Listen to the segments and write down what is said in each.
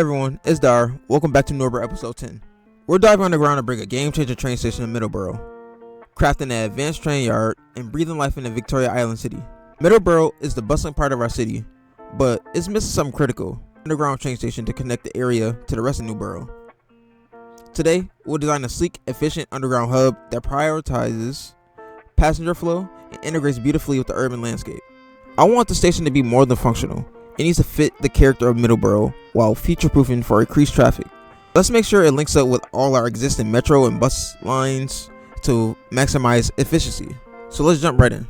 Everyone, it's Dar. Welcome back to Norbert episode 10. We're diving underground to bring a game-changer train station in Middle Borough, crafting an advanced train yard and breathing life in the Victoria Island city. Middle Borough is the bustling part of our city, but it's missing something critical: underground train station to connect the area to the rest of New Borough. Today, we'll design a sleek, efficient underground hub that prioritizes passenger flow and integrates beautifully with the urban landscape. I want the station to be more than functional. It needs to fit the character of Middle Borough while future-proofing for increased traffic. Let's make sure it links up with all our existing metro and bus lines to maximize efficiency. So let's jump right in.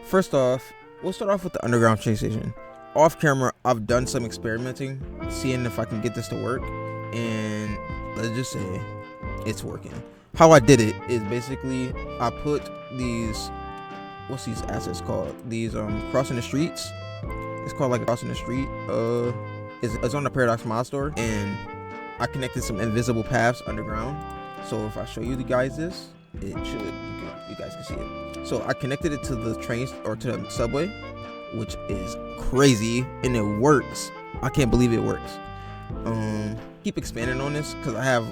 First off, we'll start off with the underground train station. Off camera, I've done some experimenting, seeing if I can get this to work, and let's just say it's working. How I did it is basically I put these, what's these assets called? These crossing the streets. It's called like crossing the street. It's on the Paradox Mod store, and I connected some invisible paths underground. So if I show you guys this, it should you guys can see it. So I connected it to the trains or to the subway, which is crazy, and it works. I can't believe it works. Keep expanding on this because I have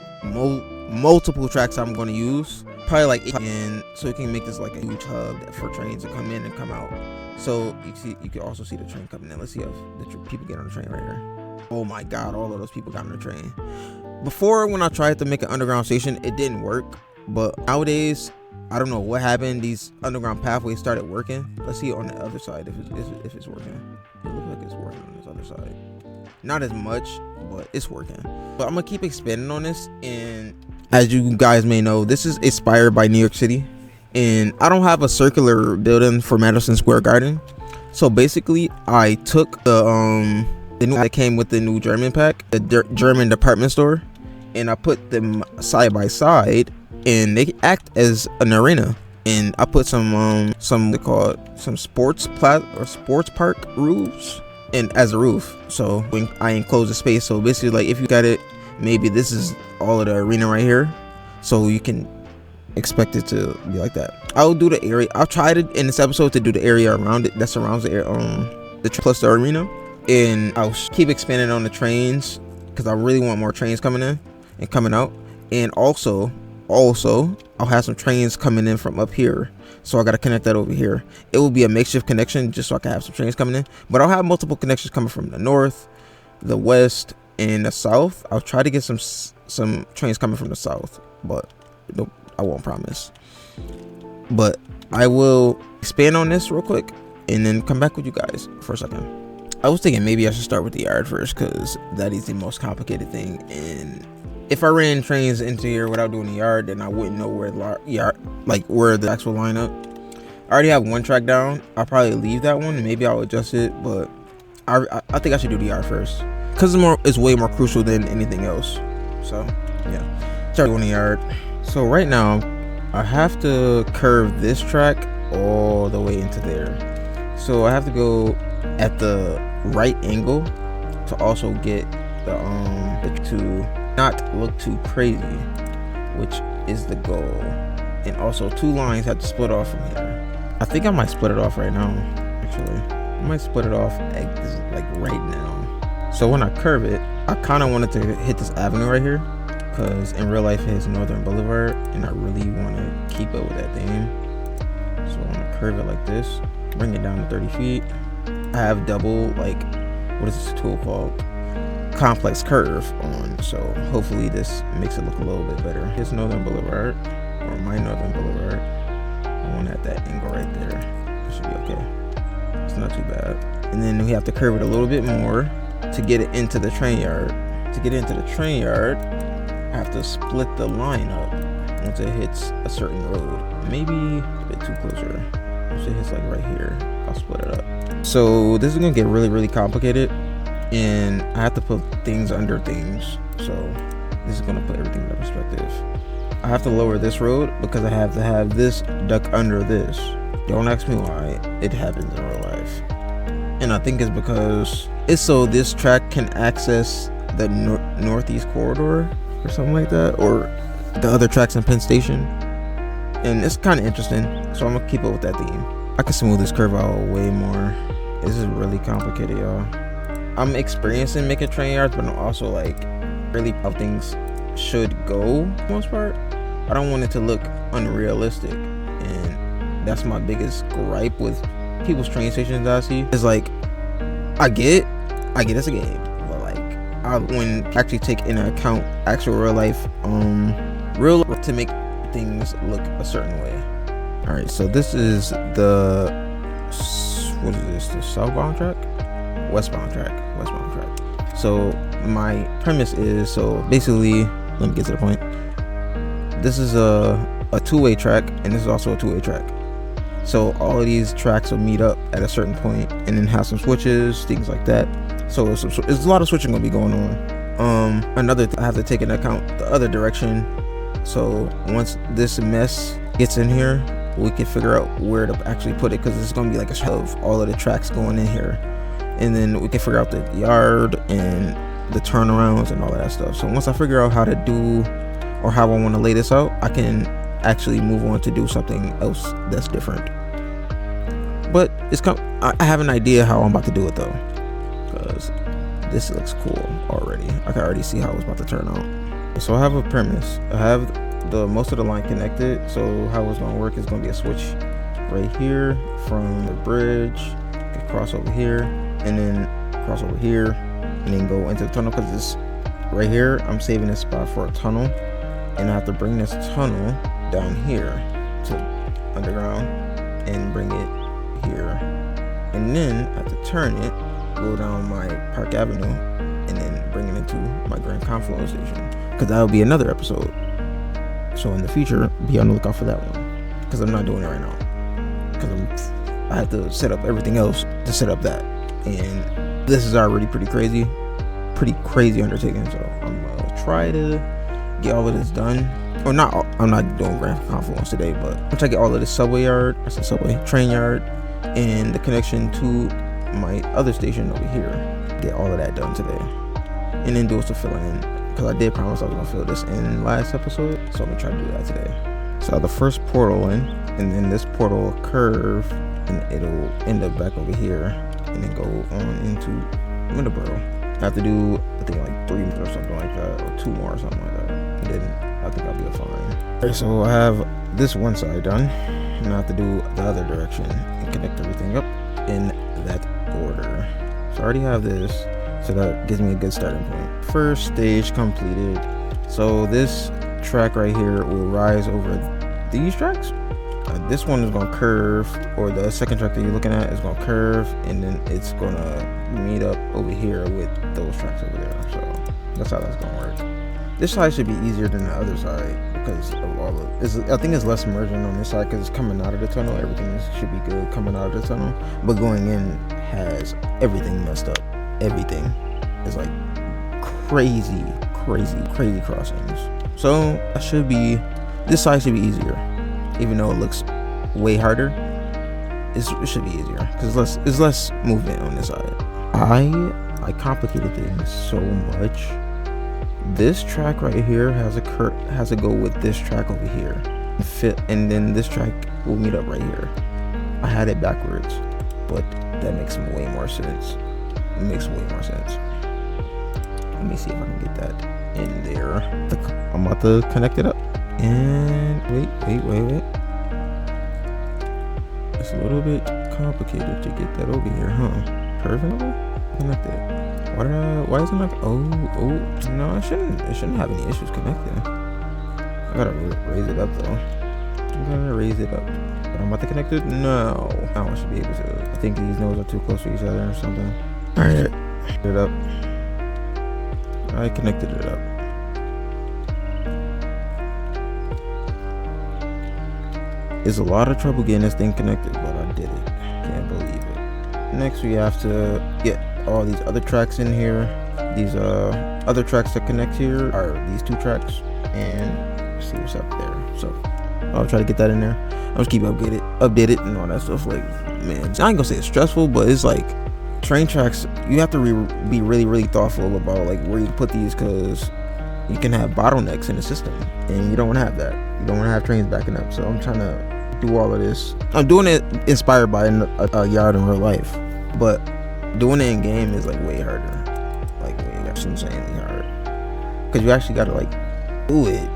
multiple tracks I'm going to use, probably like 8, and so we can make this like a huge hub for trains to come in and come out. So you can also see the train coming in. Let's see if the people get on the train right here. Oh my god, all of those people got on the train. Before, when I tried to make an underground station, it didn't work, but nowadays I don't know what happened. These underground pathways started working. Let's see on the other side if it's working. It looks like it's working on this other side. Not as much, but it's working. But I'm gonna keep expanding on this, and as you guys may know, this is inspired by New York City, and I don't have a circular building for Madison Square Garden. So basically I took the new that came with the new German pack, the German department store, and I put them side by side, and they act as an arena. And I put some they call it some sports park roofs and as a roof. So when I enclose the space, so basically like if you got it, maybe this is all of the arena right here, so you can expect it to be like that. I'll do the area. I'll try to in this episode to do the area around it that surrounds the area, plus the arena, and I'll keep expanding on the trains because I really want more trains coming in and coming out. And also I'll have some trains coming in from up here, so I got to connect that over here. It will be a makeshift connection just so I can have some trains coming in, but I'll have multiple connections coming from the north, the west, and the south. I'll try to get some trains coming from the south, but nope, I won't promise. But I will expand on this real quick and then come back with you guys for a second. I was thinking maybe I should start with the yard first because that is the most complicated thing, and if I ran trains into here without doing the yard, then I wouldn't know where where the tracks will line up. I already have one track down. I'll probably leave that one and maybe I'll adjust it, but I think I should do the yard first because it's way more crucial than anything else. So yeah, start doing the yard. So right now I have to curve this track all the way into there, so I have to go at the right angle to also get the to not look too crazy, which is the goal. And also 2 lines have to split off from here. I think I might split it off right now. Actually, I might split it off like right now. So when I curve it, I kind of wanted to hit this avenue right here because in real life it is Northern Boulevard, and I really want to keep up with that theme. So I'm gonna curve it like this, bring it down to 30 feet. I have double, like, what is this tool called? Complex curve on, so hopefully this makes it look a little bit better. Here's Northern Boulevard, or my Northern Boulevard. I want at that angle right there. It should be okay. It's not too bad. And then we have to curve it a little bit more to get it into the train yard. To get into the train yard, I have to split the line up once it hits a certain road. Maybe a bit too closer. Once it hits like right here, I'll split it up. So this is gonna get really, really complicated, and I have to put things under things, so this is going to put everything into perspective. I have to lower this road because I have to have this duck under this. Don't ask me why, it happens in real life. And I think it's because it's so this track can access the northeast corridor or something like that, or the other tracks in Penn Station, and it's kind of interesting, so I'm going to keep up with that theme. I can smooth this curve out way more. This is really complicated, y'all. I'm experiencing making train yards, but I'm also like really how things should go for the most part. I don't want it to look unrealistic, and that's my biggest gripe with people's train stations that I see. Is like, I get it's a game, but like I when actually take into account actual real life, real to make things look a certain way. All right, so this is the what is this? The southbound track, westbound track. So my premise is, so basically, let me get to the point. This is a two-way track, and this is also a two-way track. So all of these tracks will meet up at a certain point, and then have some switches, things like that. So there's a lot of switching gonna be going on. Another I have to take into account the other direction. So once this mess gets in here, we can figure out where to actually put it, because it's gonna be like a show of all of the tracks going in here, and then we can figure out the yard and the turnarounds and all of that stuff. So once I figure out how to do or how I want to lay this out, I can actually move on to do something else that's different. But I have an idea how I'm about to do it though, because this looks cool already. I can already see how it's about to turn out. So I have a premise. I have the most of the line connected. So how it's gonna work is gonna be a switch right here from the bridge, cross over here, and then cross over here, and then go into the tunnel, because this right here, I'm saving this spot for a tunnel, and I have to bring this tunnel down here to underground and bring it here, and then I have to turn it, go down my Park Avenue, and then bring it into my Grand Confluence station, because that will be another episode. So in the future, be on the lookout for that one, because I'm not doing it right now, because I have to set up everything else to set up that, and this is already pretty crazy undertaking. So I'm gonna try to get all of this done, or not. I'm not doing Grand Confluence today, but once I get all of this train yard, and the connection to my other station over here, get all of that done today, and then do some filling in, because I did promise I was gonna fill this in last episode, so I'm gonna try to do that today. So the first portal in, and then this portal will curve, and it'll end up back over here, and then go on into Middle Borough. I have to do, I think, like 3 more or something like that, or 2 more or something like that, and then I think I'll be fine. Alright, so I have this one side done, and I have to do the other direction and connect everything up in that order. So I already have this, so that gives me a good starting point. First stage completed. So this track right here will rise over these tracks. This one is going to curve, or the second track that you're looking at is going to curve, and then it's going to meet up over here with those tracks over there. So that's how that's going to work. This side should be easier than the other side, because of all of I think it's less merging on this side, because it's coming out of the tunnel. Everything should be good coming out of the tunnel, but going in has everything messed up. Everything is like crazy crossings. So this side should be easier, even though it looks way harder. It should be easier, because it's less movement on this side. I complicated things so much. This track right here has to go with this track over here, and then this track will meet up right here. I had it backwards, but that makes way more sense. It makes way more sense. Let me see if I can get that in there. I'm about to connect it up. And wait. It's a little bit complicated to get that over here, huh? Perfect. Connected. Why is it not? Oh, no, it shouldn't have any issues connecting. I gotta raise it up though. But I'm about to connect it? No. Now I should be able to. I think these nodes are too close to each other or something. Alright. Get it up. I connected it up. It's a lot of trouble getting this thing connected, but I did it. Can't believe it. Next we have to get all these other tracks in here. These other tracks that connect here are these 2 tracks, and see what's up there. So I'll try to get that in there. I'll just keep update it and all that stuff. Like, man, I ain't gonna say it's stressful, but it's like train tracks, you have to be really thoughtful about like where you put these, because you can have bottlenecks in the system, and you don't want to have that. You don't want to have trains backing up. So I'm trying to do all of this. I'm doing it inspired by a yard in real life, but Doing it in game is like way harder. Like way insanely hard. Cause you actually gotta like do it.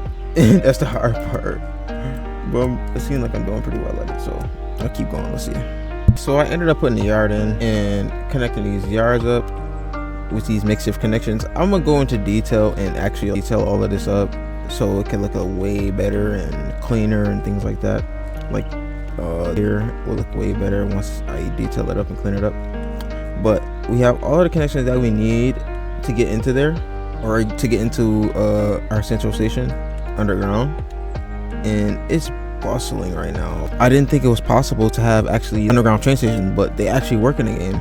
That's the hard part. But it seems like I'm doing pretty well at it, so I'll keep going. Let's see. So I ended up putting the yard in and connecting these yards up with these makeshift connections. I'm gonna go into detail and actually detail all of this up so it can look way better and cleaner and things like that. Like here will look way better once I detail it up and clean it up. But we have all of the connections that we need to get into there, or to get into our central station underground, and it's bustling right now. I didn't think it was possible to have actually underground train station, but they actually work in the game.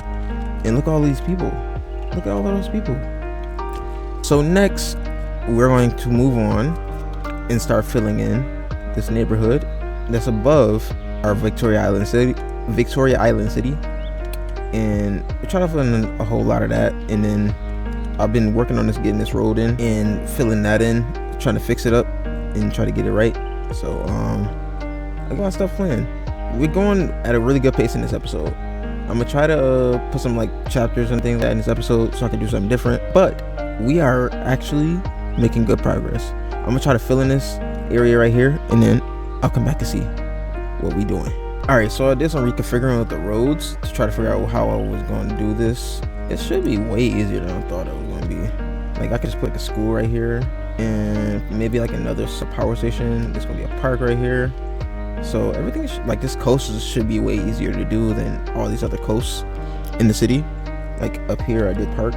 And look at all these people. Look at all of those people. So next, we're going to move on and start filling in this neighborhood that's above our Victoria Island City. And we try to fill in a whole lot of that, and then I've been working on this, getting this road in and filling that in, trying to fix it up and try to get it right. So I got stuff planned. We're going at a really good pace in this episode. I'm gonna try to put some like chapters and things like that in this episode so I can do something different, but we are actually making good progress. I'm gonna try to fill in this area right here, and then I'll come back to see what we doing. All right, so I did some reconfiguring with the roads to try to figure out how I was going to do this. It should be way easier than I thought it was going to be. Like I could just put the school right here and maybe like another power station. There's going to be a park right here. So everything like this coast should be way easier to do than all these other coasts in the city. Like up here, I did the park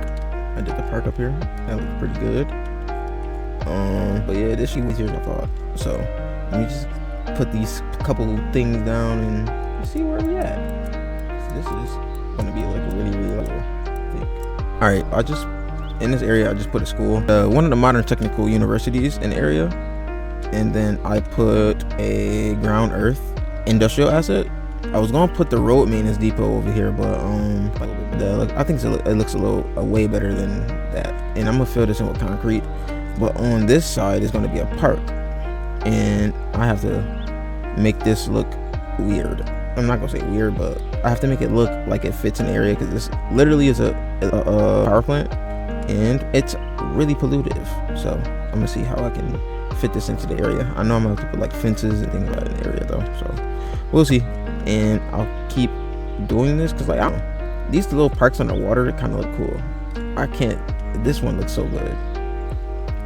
up here. That looked pretty good. But yeah, this should be easier than I thought. So let me just put these couple things down and see where we at. So this is gonna be like a really cool thing. All right, in this area I just put a school, one of the modern technical universities in the area, and then I put a ground earth industrial asset. I was gonna put the road maintenance depot over here, but I think it looks a little way better than that, and I'm gonna fill this in with concrete. But on this side is gonna be a park, and I have to make this look weird. I'm not gonna say weird, but I have to make it look like it fits an area, because this literally is a power plant and it's really pollutive. So I'm gonna see how I can fit this into the area. I know I'm gonna have to put like fences and things like that in the area though, so we'll see. And I'll keep doing this because like I don't know, these little parks underwater kind of look cool. This one looks so good.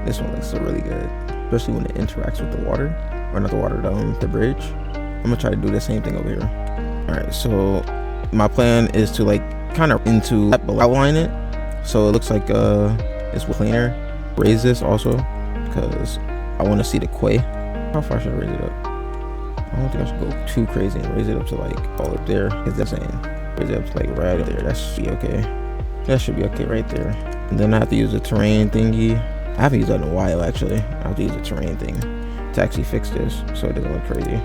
This one looks so really good, especially when it interacts with the water. Or not the water, the bridge. I'm gonna try to do the same thing over here. All right, so my plan is to like kind of outline it so it looks like it's cleaner. Raise this also because I want to see the quay. How far should I raise it up? I don't think I should go too crazy and raise it up to like all up there, because that's saying raise it up to like right up there. That should be okay. That should be okay right there. And then I have to use the terrain thingy. I haven't used that in a while actually. I have to use the terrain thing to actually fix this so it doesn't look crazy.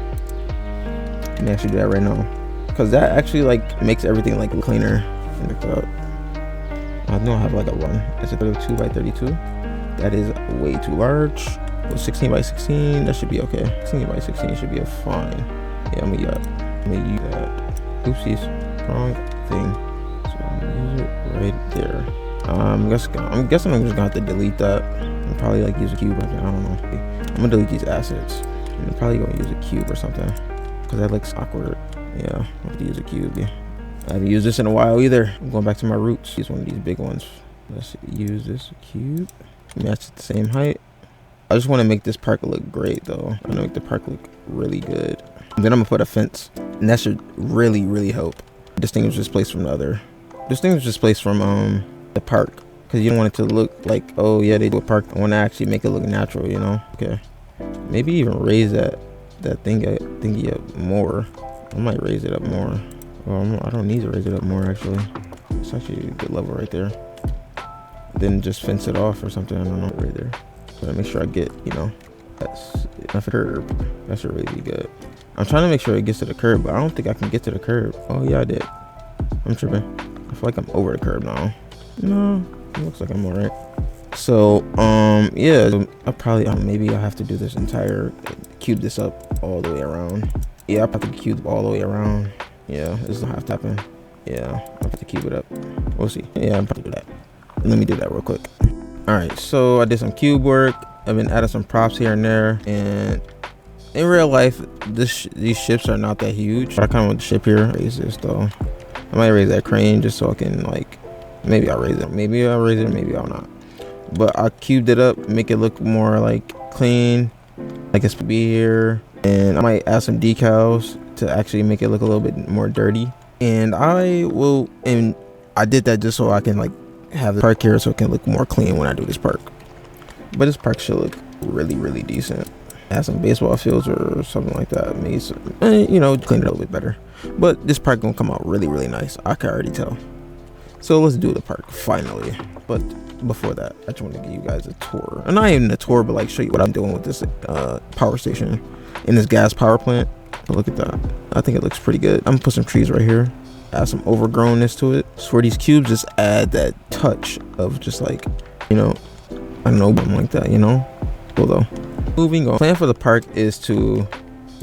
Let me actually do that right now, because that actually like makes everything like cleaner in the cloud. I know I have like a one. It's a 32 by 32. That is way too large. Well, 16 by 16, that should be okay. 16 by 16 should be a fine. Yeah, I'm gonna use that. Oopsies, wrong thing. So I'm gonna use it right there. I'm guessing I'm just gonna have to delete that and probably like use a cube. I don't know. I'm gonna delete these assets and probably gonna use a cube or something, because that looks awkward. Yeah, I have to use a cube. Yeah. I haven't used this in a while either. I'm going back to my roots. Use one of these big ones. Let's use this cube. Match it the same height. I just want to make this park look great though. I want to make the park look really good. And then I'm gonna put a fence, and that should really help distinguish this place from the other. Distinguish this place from the park, because you don't want it to look like, oh yeah, they do a park. I want to actually make it look natural, you know. Okay, maybe even raise that thingy up more. I might raise it up more. Well, I don't need to raise it up more actually. It's actually a good level right there. Then just fence it off or something. I don't know, right there. So I make sure I get, you know, that's enough of the curb. That should really be good. I'm trying to make sure it gets to the curb, but I don't think I can get to the curb. Oh yeah, I did. I'm tripping. I feel like I'm over the curb now. No, it looks like I'm alright. So yeah, I probably maybe I'll have to do this entire cube this up all the way around. Yeah, I'll have to cube all the way around. Yeah, this will have to happen. Yeah, I'll have to cube it up. We'll see. Yeah, I'm probably do that. Let me do that real quick. All right, so I did some cube work. I've been adding some props here and there, and in real life, these ships are not that huge. But I kind of want the ship here. Raise this though. I might raise that crane just so I can like, maybe I'll raise it. Maybe I'll raise it. Maybe I'll not. But I cubed it up, make it look more like clean. I guess be here, and I might add some decals to actually make it look a little bit more dirty. And I did that just so I can like have the park here so it can look more clean when I do this park. But this park should look really decent. Add some baseball fields or something like that. Maybe some, you know, clean it a little bit better. But this park gonna come out really nice. I can already tell. So let's do the park finally. But before that, I just want to give you guys a tour. And not even a tour, but like show you what I'm doing with this power station in this gas power plant. But look at that. I think it looks pretty good. I'm gonna put some trees right here. Add some overgrownness to it. So for these cubes, just add that touch of just like, you know, I don't know, something like that, you know? Cool though. Moving on. Plan for the park is to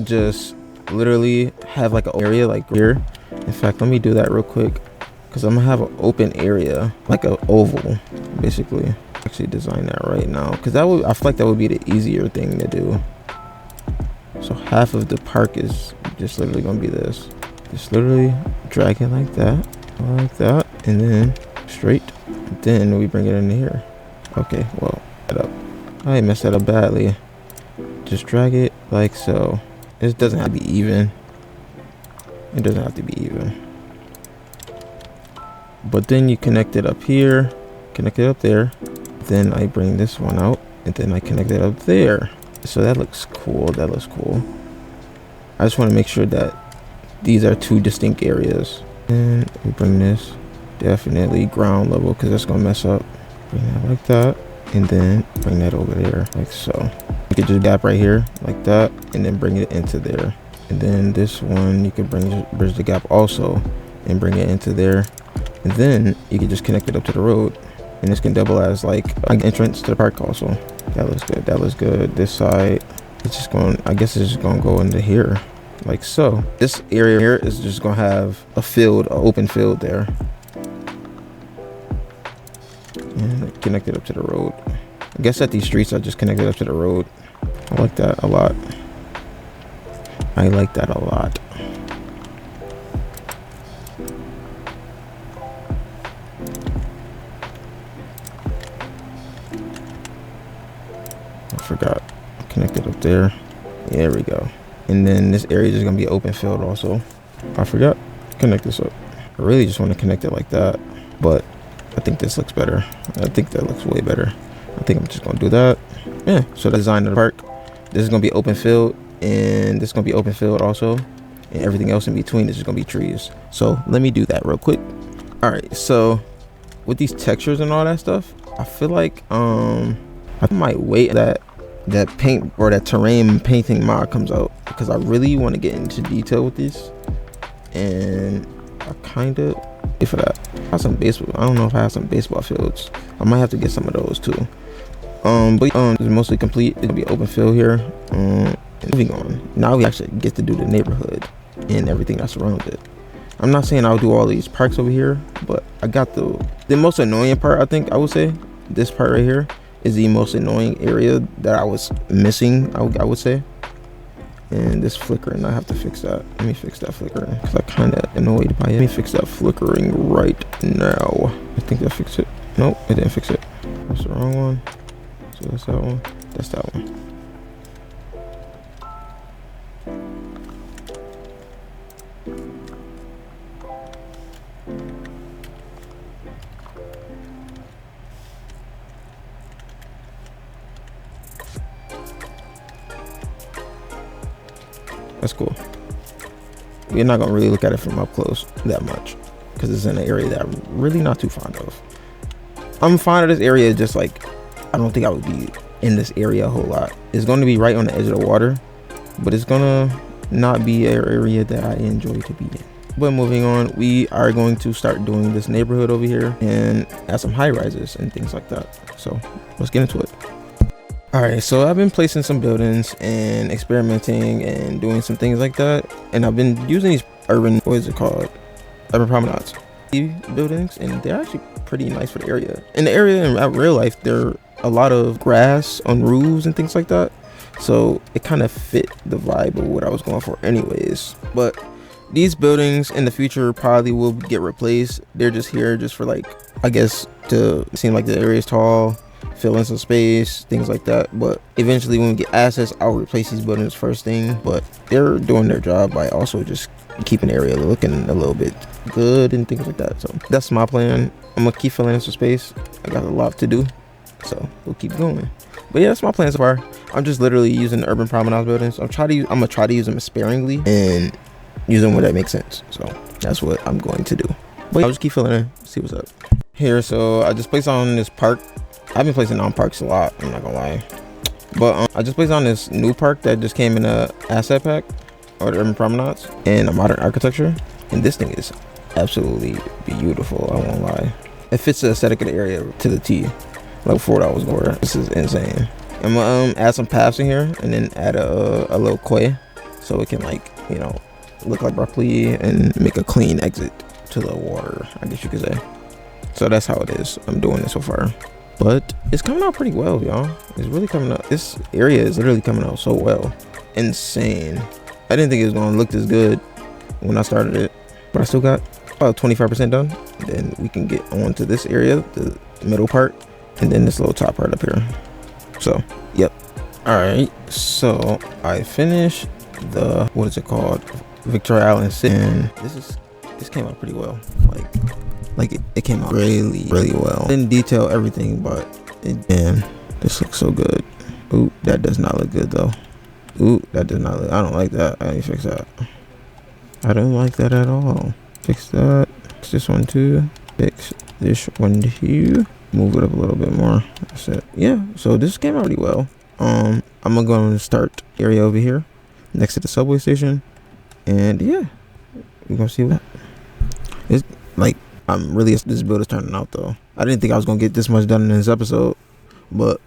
just literally have like an area like here. In fact, let me do that real quick because I'm gonna have an open area, like an oval, basically. Actually design that right now because I feel like that would be the easier thing to do. So half of the park is just literally gonna be this. Just literally drag it like that, and then straight. Then we bring it in here. Okay, well, I messed that up badly. Just drag it like so. This doesn't have to be even. It doesn't have to be even. But then you connect it up here, connect it up there. Then I bring this one out, and then I connect it up there. So that looks cool. That looks cool. I just want to make sure that these are two distinct areas. And we bring this definitely ground level because that's gonna mess up. Bring that like that, and then bring that over there like so. You could just gap right here like that, and then bring it into there. And then this one you can bridge the gap also, and bring it into there. And then you can just connect it up to the road, and this can double as like an entrance to the park also. That looks good. That looks good. This side, it's just going. I guess it's just gonna go into here, like so. This area here is just gonna have a field, an open field there, and connect it up to the road. I guess at these streets I just connected up to the road. I like that a lot. I like that a lot. I forgot. Connect it up there. There we go. And then this area is gonna be open field also. I forgot. Connect this up. I really just want to connect it like that, but I think this looks better. I think that looks way better. I think I'm just gonna do that. Yeah. So the design of the park. This is gonna be open field, and this is gonna be open field also, and everything else in between is just gonna be trees. So let me do that real quick. All right. So with these textures and all that stuff, I feel like I might wait that paint or that terrain painting mod comes out because I really want to get into detail with these, and I kind of wait for that. I have some baseball. I don't know if I have some baseball fields. I might have to get some of those too. But it's mostly complete. It'll be open field here. Moving on. Now we actually get to do the neighborhood and everything that surrounds it. I'm not saying I'll do all these parks over here, but I got the most annoying part. I think I would say this part right here is the most annoying area that I was missing. I would say. And this flickering, I have to fix that. Let me fix that flickering because I kind of annoyed by it. Let me fix that flickering right now. I think that fixed it. Nope, it didn't fix it. That's the wrong one. So that's that one. That's that one. That's cool. We're not gonna really look at it from up close that much because it's in an area that I'm really not too fond of. I'm fond of this area, just like I don't think I would be in this area a whole lot. It's going to be right on the edge of the water, but it's gonna not be an area that I enjoy to be in. But moving on, we are going to start doing this neighborhood over here and add some high rises and things like that. So let's get into it. All right, so I've been placing some buildings and experimenting and doing some things like that, and I've been using these urban, what is it called, urban promenades buildings, and they're actually pretty nice for the area. In the area in real life, there are a lot of grass on roofs and things like that, so it kind of fit the vibe of what I was going for anyways. But these buildings in the future probably will get replaced. They're just here just for, like, I guess, to seem like the area is tall, fill in some space, things like that. But eventually when we get assets, I'll replace these buildings first thing. But they're doing their job by also just keeping the area looking a little bit good and things like that. So that's my plan. I'm gonna keep filling in some space. I got a lot to do, so we'll keep going. But yeah, that's my plan so far. I'm just literally using the urban promenade buildings. I'm gonna try to use them sparingly and use them where that makes sense. So that's what I'm going to do. But I'll just keep filling in, see what's up here. So I just placed on this park. I've been placing on parks a lot, I'm not gonna lie. But I just placed on this new park that just came in a asset pack, or the urban promenades, and a modern architecture. And this thing is absolutely beautiful, I won't lie. It fits the aesthetic of the area to the T. Like $4 more. This is insane. I'm gonna add some paths in here, and then add a little quay, so it can, like, you know, look like broccoli and make a clean exit to the water, I guess you could say. So that's how it is. I'm doing it so far, but it's coming out pretty well, y'all. It's really coming out. This area is literally coming out so well. Insane. I didn't think it was gonna look this good when I started it, but I still got about 25% done. Then we can get on to this area, the middle part, and then this little top part up here. So yep. All right, so I finished the, what is it called, Victoria Island City, and this came out pretty well. Like it came out really well. Didn't detail everything, but man, this looks so good. Ooh, that does not look good though. Ooh, that does not look, I don't like that. I need to fix that. I don't like that at all. Fix that. Fix this one too. Fix this one too. Move it up a little bit more. That's it. Yeah, so this came out really well. I'm gonna go and start area over here next to the subway station, and yeah, we're gonna see what it's like. I'm really, this build is turning out though. I didn't think I was gonna get this much done in this episode, but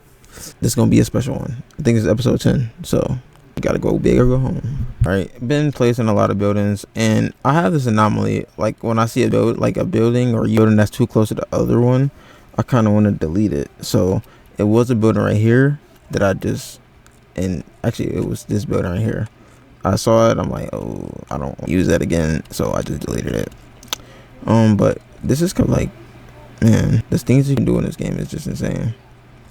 this is gonna be a special one. I think it's episode 10, so you gotta go big or go home. All right, been placing a lot of buildings, and I have this anomaly. Like when I see a building or a building that's too close to the other one, I kind of want to delete it. So it was a building right here that I just, and actually it was this building right here. I saw it, I'm like, oh, I don't use that again, so I just deleted it. But this is kind of like, man, the things you can do in this game is just insane.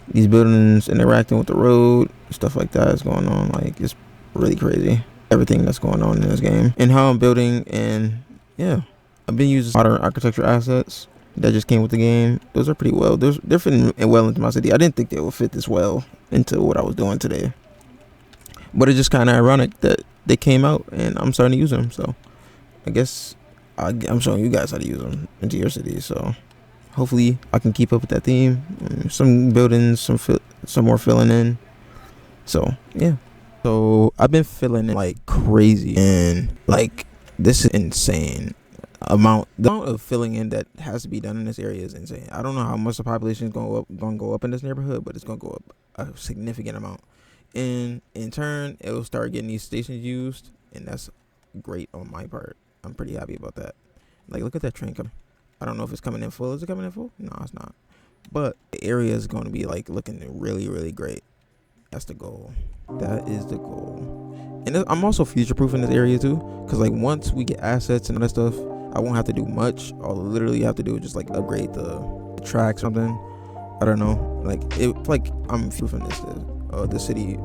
These buildings interacting with the road, stuff like that is going on. Like, it's really crazy, everything that's going on in this game and how I'm building. And yeah, I've been using modern architecture assets that just came with the game. Those are pretty well. They're fitting well into my city. I didn't think they would fit this well into what I was doing today, but it's just kind of ironic that they came out and I'm starting to use them. So I guess I'm showing you guys how to use them into your city. So hopefully I can keep up with that theme. Some buildings, some more filling in. So yeah. So I've been filling in like crazy, and like this is insane. The amount of filling in that has to be done in this area is insane. I don't know how much the population is gonna go up in this neighborhood, but it's gonna go up a significant amount. And in turn, it will start getting these stations used, and that's great on my part. I'm pretty happy about that. Like, look at that train coming. I don't know if it's coming in full. Is it coming in full? No, it's not. But the area is going to be like looking really great. That's the goal. That is the goal. And I'm also future-proofing this area too, because like once we get assets and other stuff, I won't have to do much. All I literally have to do is just like upgrade the track, something. I don't know. Like like I'm future-proofing the city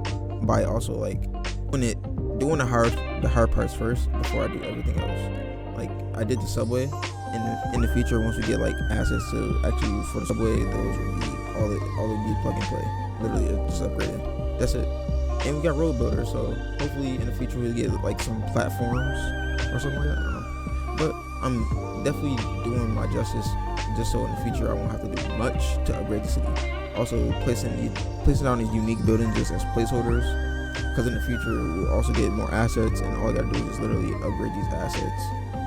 by also like doing the hard parts first before I do everything else. Like I did the subway, and in the future, once we get like assets to actually use for the subway, those will be all will be plug and play. Literally just upgraded. That's it. And we got road builders, so hopefully in the future we'll get like some platforms or something like that. I don't know. But I'm definitely doing my justice, just so in the future I won't have to do much to upgrade the city. Also placing down these unique buildings just as placeholders, because in the future we'll also get more assets, and all I gotta do is literally upgrade these assets,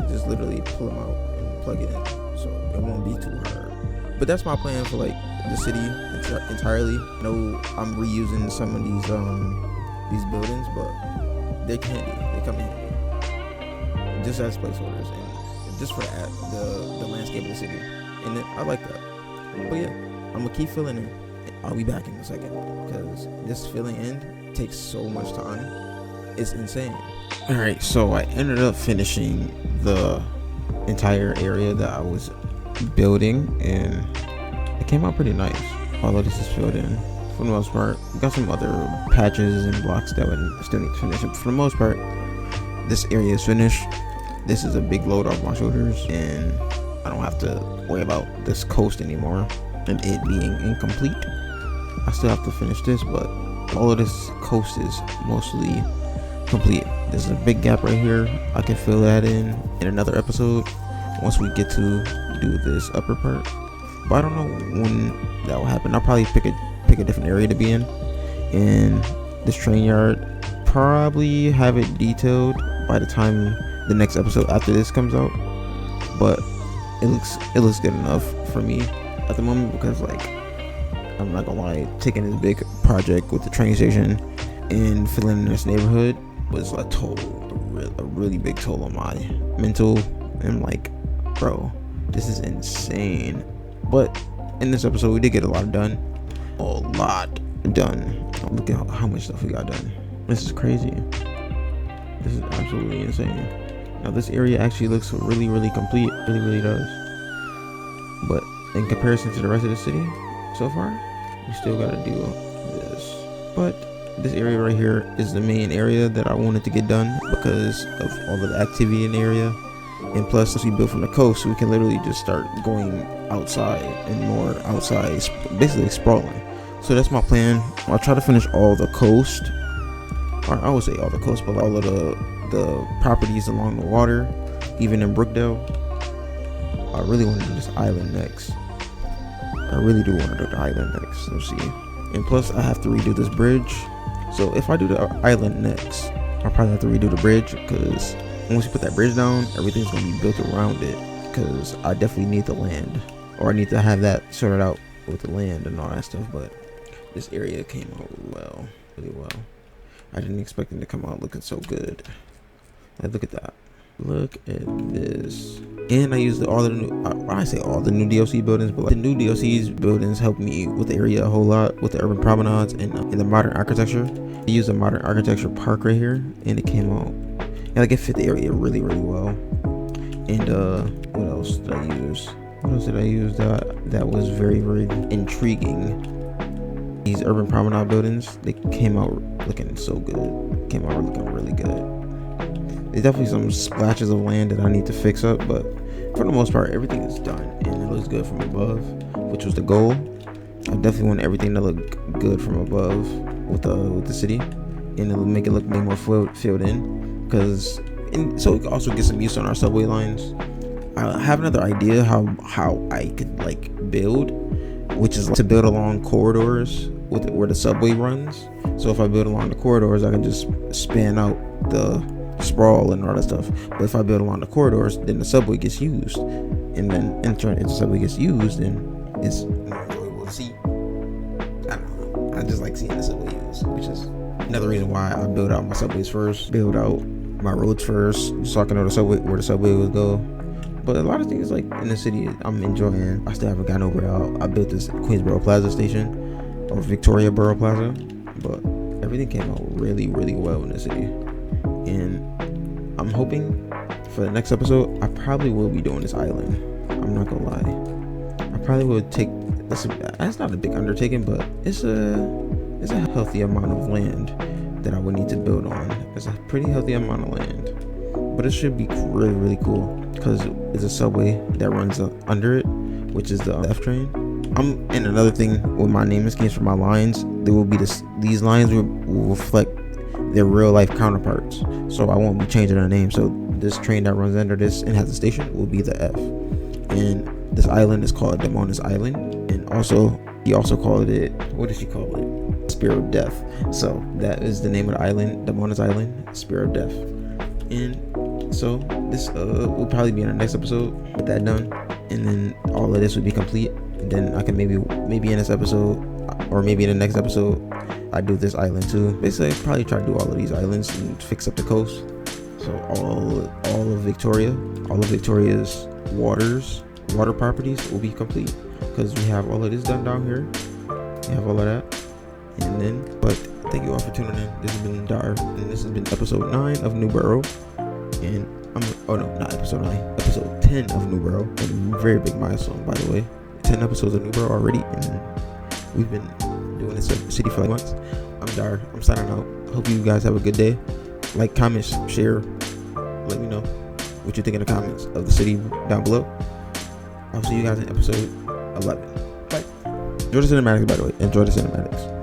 just literally pull them out and plug it in, so it won't be too hard. But that's my plan for like the city entirely. I know I'm reusing some of these buildings, but they come in handy just as placeholders, and just for the landscape of the city, and I like that. But yeah, I'm gonna keep filling it. I'll be back in a second because this filling in takes so much time. It's insane. All right, so I ended up finishing the entire area that I was building, and it came out pretty nice. Although this is filled in for the most part. We got some other patches and blocks that would still need to finish. But for the most part, this area is finished. This is a big load off my shoulders, and I don't have to worry about this coast anymore and it being incomplete. I still have to finish this, but all of this coast is mostly complete. There's a big gap right here. I can fill that in another episode once we get to do this upper part, but I don't know when that will happen. I'll probably pick a different area to be in, and this train yard probably have it detailed by the time the next episode after this comes out. But it looks good enough for me at the moment, because like, I'm not gonna lie, taking this big project with the train station and filling in this neighborhood was a really big toll on my mental. And like, bro, this is insane. But in this episode, we did get a lot done. Look at how much stuff we got done. This is crazy. This is absolutely insane. Now this area actually looks really complete. Really does. But in comparison to the rest of the city so far, we still gotta do this. But this area right here is the main area that I wanted to get done because of all of the activity in the area. And plus, since we built from the coast, we can literally just start going outside and more outside, basically sprawling. So that's my plan. I'll try to finish all the coast, or I would say all the coast, but all of the properties along the water, even in Brookdale. I really want to do this island next. I really do want to do the island next. Let's see. And plus, I have to redo this bridge. So if I do the island next, I'll probably have to redo the bridge, because once you put that bridge down, everything's going to be built around it, because I definitely need the land, or I need to have that sorted out with the land and all that stuff. But this area came out really well. I didn't expect it to come out looking so good. Like, look at that. Look at this. And I used all the new DLC buildings, but like, the new DLC's buildings helped me with the area a whole lot, with the urban promenades and the modern architecture. I used a modern architecture park right here, and it came out, and like, it fit the area really well. And what else did I use? That was very intriguing? These urban promenade buildings, they came out looking so good. Came out looking really good. There's definitely some splashes of land that I need to fix up, but for the most part, everything is done and it looks good from above, which was the goal. I definitely want everything to look good from above with the city, and it'll make it look more filled in, so we can also get some use on our subway lines. I have another idea how I could like build, which is to build along corridors with where the subway runs. So if I build along the corridors, I can just span out the sprawl and all that stuff. But if I build along the corridors, then the subway gets used, and then if the subway gets used, then it's more enjoyable to see. I don't know, I just like seeing the subway used, which is another reason why I build out my subways first, build out my roads first, so I can know where the subway would go. But a lot of things like in the city I'm enjoying. I still haven't gotten over it. I built this Queensboro Plaza station, or Victoriabridge Plaza, but everything came out really well in the city. And I'm hoping for the next episode, I probably will be doing this island. I'm not gonna lie. I probably would take this. That's not a big undertaking, but it's a healthy amount of land that I would need to build on. It's a pretty healthy amount of land, but it should be really cool, because it's a subway that runs under it, which is the F train. And another thing with my naming schemes for my lines, there will be these lines will reflect their real life counterparts, so I won't be changing the name. So this train that runs under this and has a station will be the F, and this island is called Damona's Island. And also he also called it, what did she call it? Spear of Death. So that is the name of the island, Damona's Island, Spear of Death. And so this will probably be in the next episode, get that done, and then all of this will be complete. And then I can maybe in this episode, or maybe in the next episode, I do this island too. Basically, I probably try to do all of these islands and fix up the coast. So all of Victoria's water properties will be complete, because we have all of this done down here. We have all of that. And then, but thank you all for tuning in. This has been Dar, and this has been episode 9 of New Borough. And not episode 9, episode 10 of New Borough. And a very big milestone, by the way. 10 episodes of New Borough already, and we've been doing this city for like months. I'm Dar. I'm signing out. Hope you guys have a good day. Like, comment, share. Let me know what you think in the comments of the city down below. I'll see you guys in episode 11. Bye. Enjoy the cinematics, by the way. Enjoy the cinematics.